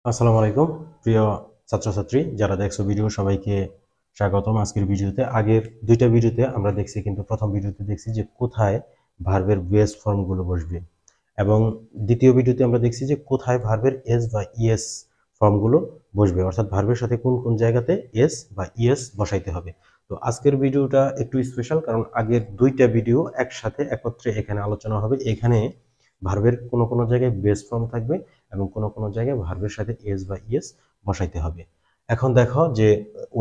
আসসালামু আলাইকুম প্রিয় ছাত্রছাত্রী যারা দেখছো ভিডিও সবাইকে স্বাগতম। আজকের ভিডিওতে আগের দুইটা ভিডিওতে আমরা দেখছি, কিন্তু প্রথম ভিডিওতে দেখছি যে কোথায় ভার্বের বেস ফর্মগুলো বসবে, এবং দ্বিতীয় ভিডিওতে আমরা দেখছি যে কোথায় ভার্বের এস বা ইএস ফর্মগুলো বসবে, অর্থাৎ ভার্বের সাথে কোন কোন জায়গাতে এস বা ইএস বসাইতে হবে। তো আজকের ভিডিওটা একটু স্পেশাল, কারণ আগের দুইটা ভিডিও একসাথে একত্রে এখানে আলোচনা হবে। এখানে ভার্বের কোনো কোনো জায়গায় বেস ফর্ম থাকবে এবং কোনো কোনো জায়গায় ভার্বের সাথে এস বা ইএস বসাইতে হবে। এখন দেখো যে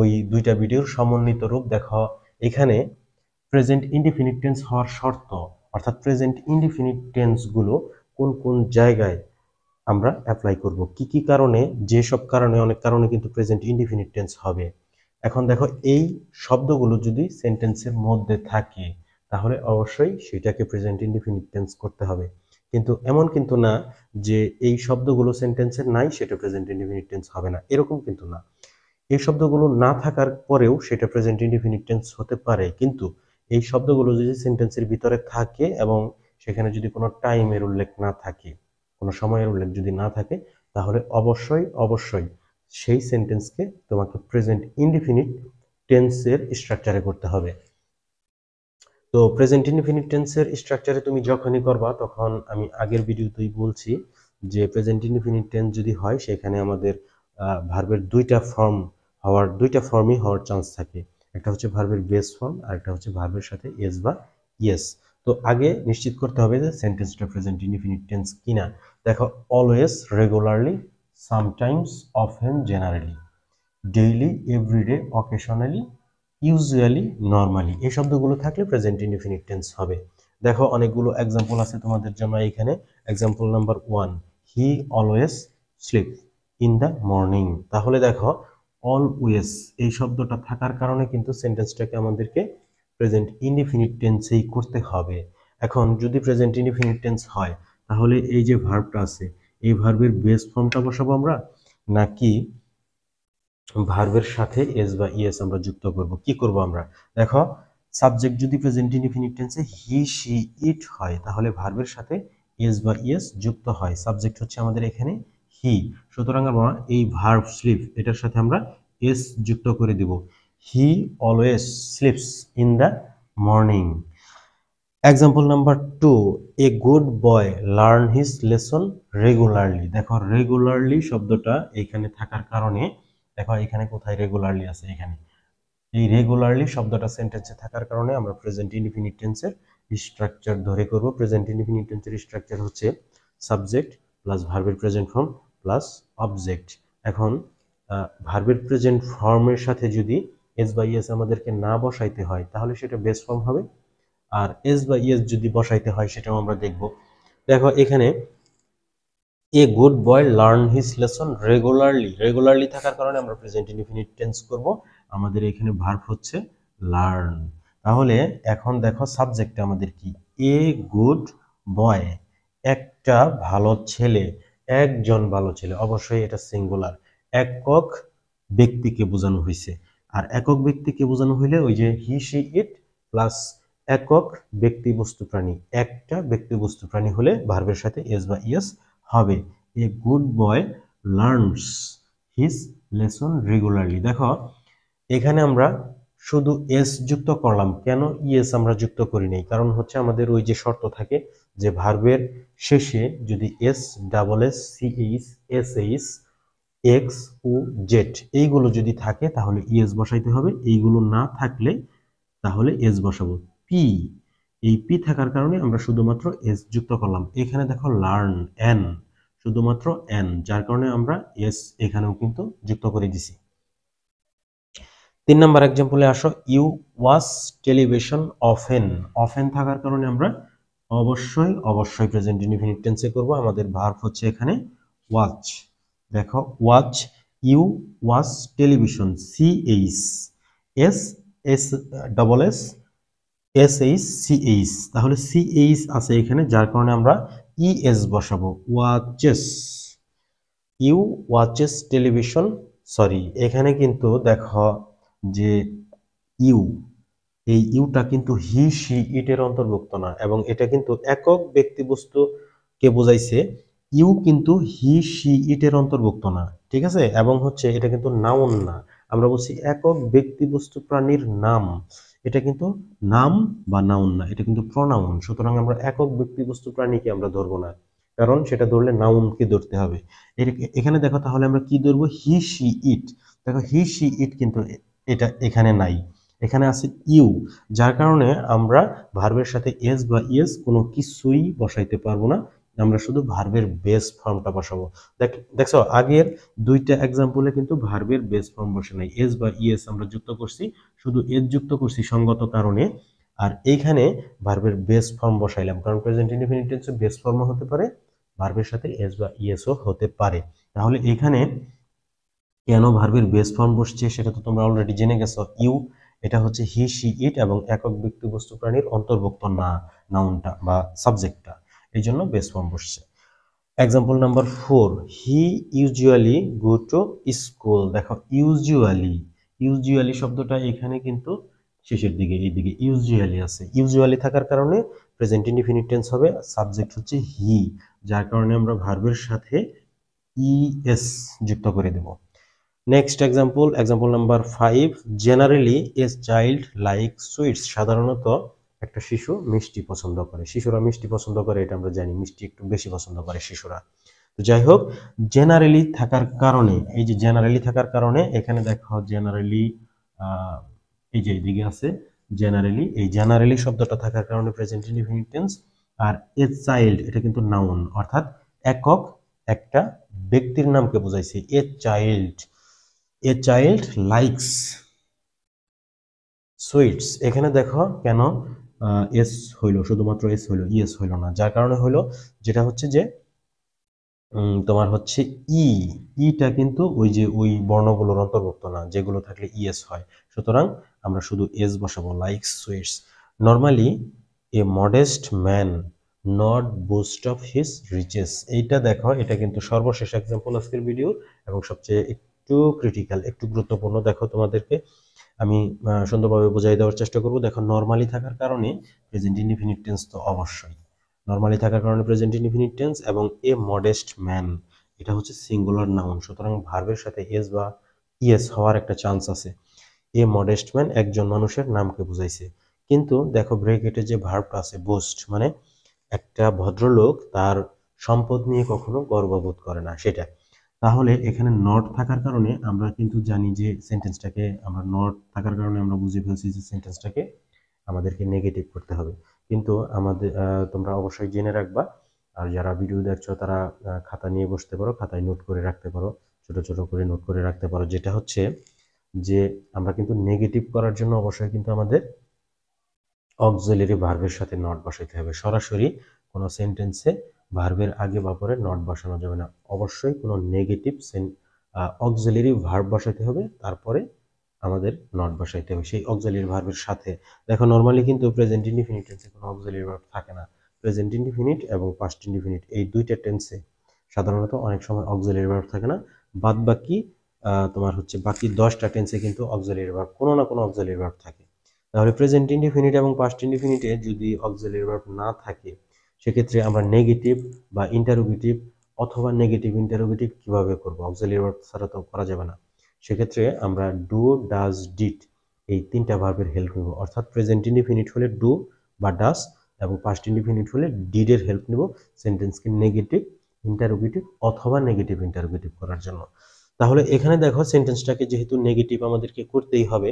ওই দুইটা ভিডিওর সমন্বিত রূপ দেখো। এখানে প্রেজেন্ট ইনডিফিনিট টেন্স হওয়ার শর্ত, অর্থাৎ প্রেজেন্ট ইনডিফিনিট টেন্সগুলো কোন কোন জায়গায় আমরা অ্যাপ্লাই করব, কি কি কারণে, যেসব কারণে, অনেক কারণে কিন্তু প্রেজেন্ট ইনডিফিনিট টেন্স হবে। এখন দেখো, এই শব্দগুলো যদি সেন্টেন্সের মধ্যে থাকে তাহলে অবশ্যই সেটাকে প্রেজেন্ট ইনডিফিনিট টেন্স করতে হবে। কিন্তু এমন কিন্তু না যে এই শব্দগুলো সেন্টেন্সের নাই সেটা প্রেজেন্ট ইনডিফিনিট টেন্স হবে না, এরকম কিন্তু না। এই শব্দগুলো না থাকার পরেও সেটা প্রেজেন্ট ইনডিফিনিট টেন্স হতে পারে, কিন্তু এই শব্দগুলো যদি সেন্টেন্সের ভিতরে থাকে এবং সেখানে যদি কোনো টাইমের উল্লেখ না থাকে, কোনো সময়ের উল্লেখ যদি না থাকে, তাহলে অবশ্যই অবশ্যই সেই সেন্টেন্সকে তোমাকে প্রেজেন্ট ইনডিফিনিট টেন্সের স্ট্রাকচারে করতে হবে। তো প্রেজেন্ট ইনডিফিনিট টেন্সের স্ট্রাকচারে তুমি যখনই করবা, তখন আমি আগের ভিডিওতেই বলছি যে প্রেজেন্ট ইনডিফিনিট টেন্স যদি হয় সেখানে আমাদের ভার্বের দুইটা ফর্মই হওয়ার চান্স থাকে। একটা হচ্ছে ভার্বের বেস ফর্ম, আর একটা হচ্ছে ভার্বের সাথে এস বা ইয়েস। তো আগে নিশ্চিত করতে হবে যে সেন্টেন্সটা প্রেজেন্ট ইনডিফিনিট টেন্স কিনা। দেখো, always, regularly, sometimes, often, generally, daily, everyday, occasionally, usually, normally, এই শব্দগুলো থাকলে প্রেজেন্ট ইনডিফিনিট টেন্স হবে। দেখো, অনেকগুলো এক্সাম্পল আছে তোমাদের জন্য এখানে। Example number 1, he always slip in the morning. তাহলে দেখো, অলওয়েজ এই শব্দটা থাকার কারণে কিন্তু সেন্টেন্সটাকে আমাদেরকে প্রেজেন্ট ইনডিফিনিট টেন্সেই করতে হবে। এখন যদি প্রেজেন্ট ইনডিফিনিট টেন্স হয়, তাহলে এই যে ভার্বটা আছে, এই ভার্বের বেস ফর্মটা বসাবো আমরা, নাকি ভার্বের সাথে এস বা ইএস আমরা যুক্ত করব? কি করব আমরা? দেখো, সাবজেক্ট যদি প্রেজেন্ট ইনডিফিনিট টেন্সে হি, শি, ইট হয়, তাহলে ভার্বের সাথে এস বা ইএস যুক্ত হয়। সাবজেক্ট হচ্ছে আমাদের এখানে হি, সুতরাং আমরা এই ভার্ব স্লিপ এটার সাথে আমরা এস যুক্ত করে দিব। He always sleeps in the morning. Example number 2, a good boy learn his lesson regularly. দেখো, রেগুলারলি শব্দটা এখানে থাকার কারণে, দেখো এখানে কোথায় রেগুলারলি আছে, এখানে এই রেগুলারলি শব্দটা সেন্টেন্সে থাকার কারণে আমরা প্রেজেন্ট ইনডিফিনিট টেন্সের স্ট্রাকচার ধরে করব। প্রেজেন্ট ইনডিফিনিট টেন্সের স্ট্রাকচার হচ্ছে সাবজেক্ট প্লাস ভার্বের প্রেজেন্ট ফর্ম প্লাস অবজেক্ট। এখন ভার্বের প্রেজেন্ট ফর্মের সাথে যদি এস বা ইএস আমাদেরকে না বসাইতে হয়, তাহলে সেটা বেস ফর্ম হবে। আর এস বা ইএস যদি বসাইতে হয়, সেটাও আমরা দেখব। দেখো, এখানে এ good boy learn his lesson regularly, regularly থাকার কারণে আমরা প্রেজেন্ট ইনডিফিনিট টেন্স করব। আমাদের এখানে ভার্ব হচ্ছে লার্ন। তাহলে এখন দেখো, সাবজেক্টে আমাদের কি? এ গুড বয়, একটা ভালো ছেলে, একজন ভালো ছেলে, অবশ্যই এটা সিঙ্গুলার, একক ব্যক্তিকে বোঝানো হয়েছে। আর একক ব্যক্তিকে বোঝানো হইলে ওই যে হি, শি, ইট প্লাস একক ব্যক্তি বস্তু প্রাণী, একটা ব্যক্তি বস্তু প্রাণী হলে ভার্বের সাথে এস বা ইএস হবে। এ গুড বয় লার্নস হিজ লেসন রেগুলারলি। দেখো, এখানে আমরা শুধু এস যুক্ত করলাম, কেন ইএস আমরা যুক্ত করি নাই? কারণ হচ্ছে আমাদের ওই যে শর্ত থাকে যে ভার্বের শেষে যদি S, double S, CH, SH, X ও জেড এইগুলো যদি থাকে তাহলে ইএস বসাইতে হবে। এইগুলো না থাকলে তাহলে এস বসাবো। পি, এই পি থাকার কারণে আমরা শুধুমাত্র এস যুক্ত করলাম। এখানে দেখো লার্ন, এন, শুধুমাত্র এন, যার কারণে আমরা এস এখানেও কিন্তু যুক্ত করে দিছি। 3 নাম্বার এক্সাম্পলে আসো, you watch television often. Often থাকার কারণে আমরা অবশ্যই অবশ্যই প্রেজেন্ট ইনডিফিনিট টেন্সে করব। আমাদের ভার্ব হচ্ছে এখানে ওয়াচ। দেখো, watch, you watch television, ch, s, s, double s, sh, ch, তাহলে সিএইচ আছে এখানে, যার কারণে আমরা ইএস বসাবো। Watches, you watches television, sorry এখানে কিন্তু দেখো যে ইউ, এই ইউটা কিন্তু হি, শি, ইটের অন্তর্ভুক্ত না, এবং এটা কিন্তু একক ব্যক্তি বস্তুকে বোঝাইছে। ইউ কিন্তু হি শি ইটের অন্তর্ভুক্ত না, ঠিক আছে, এবং হচ্ছে এটা কিন্তু নাউন না। আমরা বলছি একক ব্যক্তি বস্তু প্রাণীর নাম, এটা কিন্তু নাম বা নাউন না, এটা কিন্তু প্রনাউন। সুতরাং আমরা একক ব্যক্তি বস্তু প্রাণীকে আমরা ধরবো না, কারণ সেটা ধরলে নাউনকে ধরতে হবে। এখানে দেখো তাহলে আমরা কি ধরবো, হি শি ইট। দেখো হি শি ইট কিন্তু এটা এখানে নাই, এখানে আছে ইউ, যার কারণে আমরা ভার্বের সাথে এস বা ইএস কোনো কিছুই বসাইতে পারবো না, আমরা শুধু ভার্বের বেস ফর্মটা বসাবো। দেখছো আগের দুইটা এক্সাম্পলে কিন্তু ভার্বের বেস ফর্ম বসে নাই, এস বা ইএস আমরা যুক্ত করছি, শুধু এস যুক্ত করছি সঙ্গত কারণে। আর এইখানে ভার্বের বেস ফর্ম বসাইলাম, কারণ প্রেজেন্ট ইনডিফিনিট টেন্সে বেস ফর্মও হতে পারে, ভার্বের সাথে এস বা ইএসও হতে পারে। তাহলে এখানে কেন ভার্বের বেস ফর্ম বসছে সেটা তো তোমরা অলরেডি জেনে গেছো, ইউ, এটা হচ্ছে হি শি ইট এবং একক ব্যক্তি বস্তু প্রাণীর অন্তর্ভুক্ত না নাউনটা বা সাবজেক্টটা, এই জন্য বেস ফর্ম বসছে। Example number 4, he usually go to school. দেখো ইউজুয়ালি, ইউজুয়ালি শব্দটা এখানে কিন্তু শেষের দিকে, এইদিকে ইউজুয়ালি আছে, ইউজুয়ালি থাকার কারণে প্রেজেন্ট ইনডিফিনিট টেন্স হবে, সাবজেক্ট হচ্ছে হি, যার কারণে আমরা ভার্বের সাথে ইএস যুক্ত করে দেব। Next example, example number 5, generally a child like sweets. সাধারণত একটা শিশু মিষ্টি পছন্দ করে, শিশুরা মিষ্টি পছন্দ করে, এটা আমরা জানি, মিষ্টি একটু বেশি পছন্দ করে শিশুরা। তো যাই হোক, জেনারেলি থাকার কারণে, এই যে জেনারেলি থাকার কারণে এখানে দেখো জেনারেলি, এই যে এইদিকে আছে জেনারেলি, এই জেনারেলি শব্দটা থাকার কারণে প্রেজেন্ট ইনডিফিনিট টেন্স। আর এ চাইল্ড এটা কিন্তু নাউন, অর্থাৎ একক একটা ব্যক্তির নামকে বোঝাইছে, a child, a child likes sweets. এখানে দেখো কেন এস হইলো, শুধুমাত্র এস হইলো, ইএস হইলো না, যার কারণে হইলো যেটা হচ্ছে যে তোমার হচ্ছে ইটা কিন্তু ওই যে ওই বর্ণগুলোর অন্তর্ভুক্ত না, যেগুলো থাকলে ইএস হয়। সুতরাং আমরা শুধু এস বসাবো, like sweets. Normally a modest man not boost of his riches. এইটা দেখো, এটা কিন্তু সর্বশেষ এক্সাম্পল আজকের ভিডিও এবং সবচেয়ে একটু ক্রিটিক্যাল, একটু গুরুত্বপূর্ণ। দেখো তোমাদেরকে আমি সুন্দরভাবে বোঝাই দেওয়ার চেষ্টা করব। দেখো নর্মালি থাকার কারণে প্রেজেন্ট ইনডিফিনিট টেন্স তো অবশ্যই, নর্মালি থাকার কারণে প্রেজেন্ট ইনডিফিনিট টেন্স, এবং এ মডেস্ট ম্যান এটা হচ্ছে সিঙ্গুলার নাউন, সুতরাং ভার্বের সাথে এস বা ইএস হওয়ার একটা চান্স আছে। এ মডেস্ট ম্যান একজন মানুষের নামকে বুঝাইছে, কিন্তু দেখো ব্রেকেটে যে ভার্বটা আছে বোস্ট, মানে একটা ভদ্রলোক তার সম্পদ নিয়ে কখনো গর্ববোধ করে না সেটা। তাহলে এখানে নট থাকার কারণে আমরা কিন্তু জানি যে সেন্টেন্সটাকে, আমরা নট থাকার কারণে আমরা বুঝে ফেলছি যে সেন্টেন্সটাকে আমাদেরকে নেগেটিভ করতে হবে। কিন্তু আমাদের তোমরা অবশ্যই জেনে রাখবা, আর যারা ভিডিও দেখছো তারা খাতা নিয়ে বসতে পারো, খাতায় নোট করে রাখতে পারো, ছোট ছোট করে নোট করে রাখতে পারো, যেটা হচ্ছে যে আমরা কিন্তু নেগেটিভ করার জন্য অবশ্যই কিন্তু আমাদের অক্সিলারি ভার্বের সাথে নট বসাইতে হবে। সরাসরি কোনো সেন্টেন্সে ভার্বের আগে বা পরে নট বসানো যাবে না, অবশ্যই কোনো নেগেটিভ অক্সিলারি ভার্ব বসাইতে হবে, তারপরে আমাদের নট বসাইতে হবে সেই অক্সিলারি ভার্বের সাথে। দেখো নরমালি কিন্তু প্রেজেন্ট ইনডিফিনিট টেন্সে কোনো অক্সিলারি ভার্ব থাকে না, প্রেজেন্ট ইনডিফিনিট এবং পাস্ট ইনডিফিনিট এই দুইটা টেন্সে সাধারণত অনেক সময় অক্সিলারি ভার্ব থাকে না। বাদ বাকি তোমার হচ্ছে বাকি 10টা টেন্সে কিন্তু অক্সিলারি ভার্ব, কোনো না কোনো অক্সিলারি ভার্ব থাকে। তাহলে প্রেজেন্ট ইনডিফিনিট এবং পাস্ট ইনডিফিনিটে যদি অক্সিলারি ভার্ব না থাকে, সেক্ষেত্রে আমরা নেগেটিভ বা ইন্টারোগেটিভ অথবা নেগেটিভ ইন্টারোগেটিভ কিভাবে করব, অক্সিলারি ভার্ব ছাড়া তো করা যাবে না। সেক্ষেত্রে আমরা ডু, ডাজ, ডিড এই তিনটা ভার্বের হেল্প নেব, অর্থাৎ প্রেজেন্ট ইনডিফিনিট হলে ডু বা ডাজ এবং পাস্ট ইনডিফিনিট হলে ডিডের হেল্প নেব সেন্টেন্সকে নেগেটিভ ইন্টারোগেটিভ অথবা নেগেটিভ ইন্টারোগেটিভ করার জন্য। তাহলে এখানে দেখো সেন্টেন্সটাকে যেহেতু নেগেটিভ আমাদেরকে করতেই হবে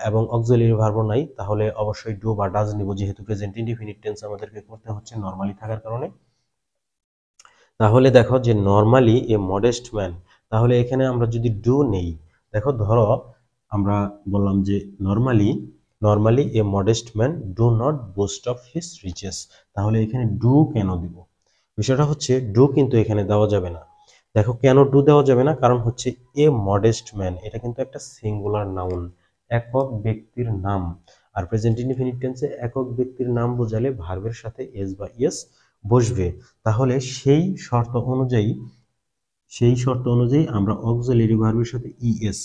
এবং অক্সিলারি ভার্ব নাই, তাহলে অবশ্যই ডু বা ডাজ নিব, যেহেতু প্রেজেন্ট ইনডিফিনিট টেন্স আমাদেরকে করতে হচ্ছে নরমালি থাকার কারণে। তাহলে দেখো যে নরমালি এ মডেস্ট ম্যান, তাহলে এখানে আমরা যদি ডু নেই, দেখো ধরো আমরা বললাম যে normally a modest man do not boast of his riches, তাহলে এখানে ডু কেন দিব, বিষয়টা হচ্ছে ডু কিন্তু এখানে দেওয়া যাবে না। দেখো কেন ডু দেওয়া যাবে না, কারণ হচ্ছে এ মডেস্ট ম্যান এটা কিন্তু একটা সিঙ্গুলার নাউন, একক ব্যক্তির নাম, আর প্রেজেন্ট ইনডিফিনিট টেন্সে একক ব্যক্তির নাম বোঝালে ভার্বের সাথে এস বা ইএস বসবে। তাহলে সেই শর্ত অনুযায়ী আমরা অক্সিলারি ভার্বের সাথে ইএস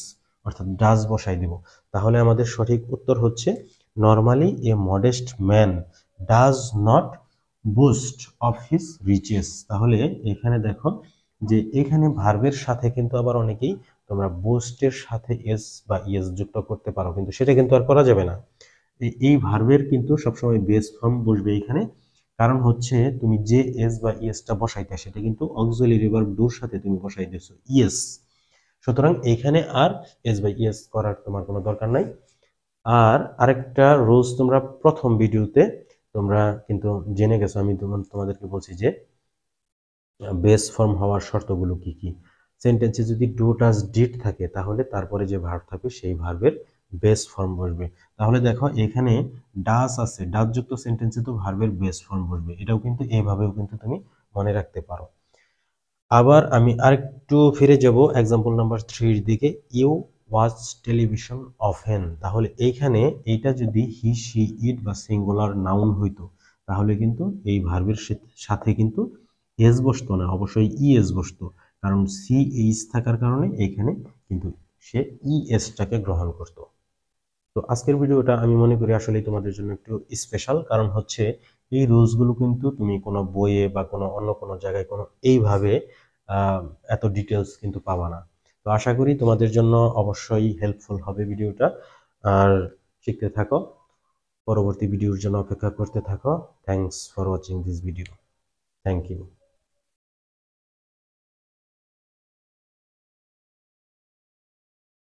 অর্থাৎ ডাজ বসাই দেব। তাহলে আমাদের সঠিক উত্তর হচ্ছে normally a modest man does not boost of his riches. তাহলে এখানে দেখো যে এখানে ভার্বের সাথে কিন্তু আবার অনেকেই তোমরা বুস্টের সাথে এস বা ইএস যুক্ত করতে পারো, কিন্তু সেটা কিন্তু আর করা যাবে না। এই ভার্বের কিন্তু সবসময় বেস ফর্ম বসবে এইখানে। কারণ হচ্ছে তুমি যে এস বা ইএসটা বসাইতে সেটা কিন্তু অক্সিলারি ভার্ব ডুর সাথে তুমি বসাই দিয়েছো ইএস। সুতরাং এইখানে আর এস বা ইএস করার তোমার কোনো দরকার নাই। আর আরেকটা রুলস তোমরা প্রথম ভিডিওতে তোমরা কিন্তু জেনে গেছো, আমি তোমাদেরকে বলছি যে বেস ফর্ম হওয়ার শর্তগুলো কি কি। সেন্টেন্সে যদি ডু ডাজ ডিড থাকে তাহলে তারপরে যে ভার্ব থাকবে সেই ভার্বের বেস ফর্ম বসবে। তাহলে দেখো এখানে ডাজ আছে, ডাজ যুক্ত সেন্টেন্সে তো ভার্বের বেস ফর্ম বসবে। এটাও কিন্তু এইভাবেও কিন্তু তুমি মনে রাখতে পারো। আবার আমি আরেকটু ফিরে যাব এক্সাম্পল নাম্বার 3 এর দিকে। You watch television often. তাহলে এইখানে এইটা যদি হি সি ইট বা সিঙ্গুলার নাউন হইতো তাহলে কিন্তু এই ভার্বের সাথে কিন্তু এস বসতো না, অবশ্যই ই এস বসতো। কারণ সি এইচ থাকার কারণে এইখানে কিন্তু সে ই এসটাকে গ্রহণ করতো। তো আজকের ভিডিওটা আমি মনে করি আসলে তোমাদের জন্য একটু স্পেশাল, কারণ হচ্ছে এই রুলসগুলো কিন্তু তুমি কোনো বইয়ে বা কোনো অন্য কোনো জায়গায় কোনো এইভাবে আহ, এত ডিটেলস কিন্তু পাবা না। তো আশা করি তোমাদের জন্য অবশ্যই হেল্পফুল হবে ভিডিওটা। আর শিখতে থাকো, পরবর্তী ভিডিওর জন্য অপেক্ষা করতে থাকো। Thanks for watching this video. Thank you.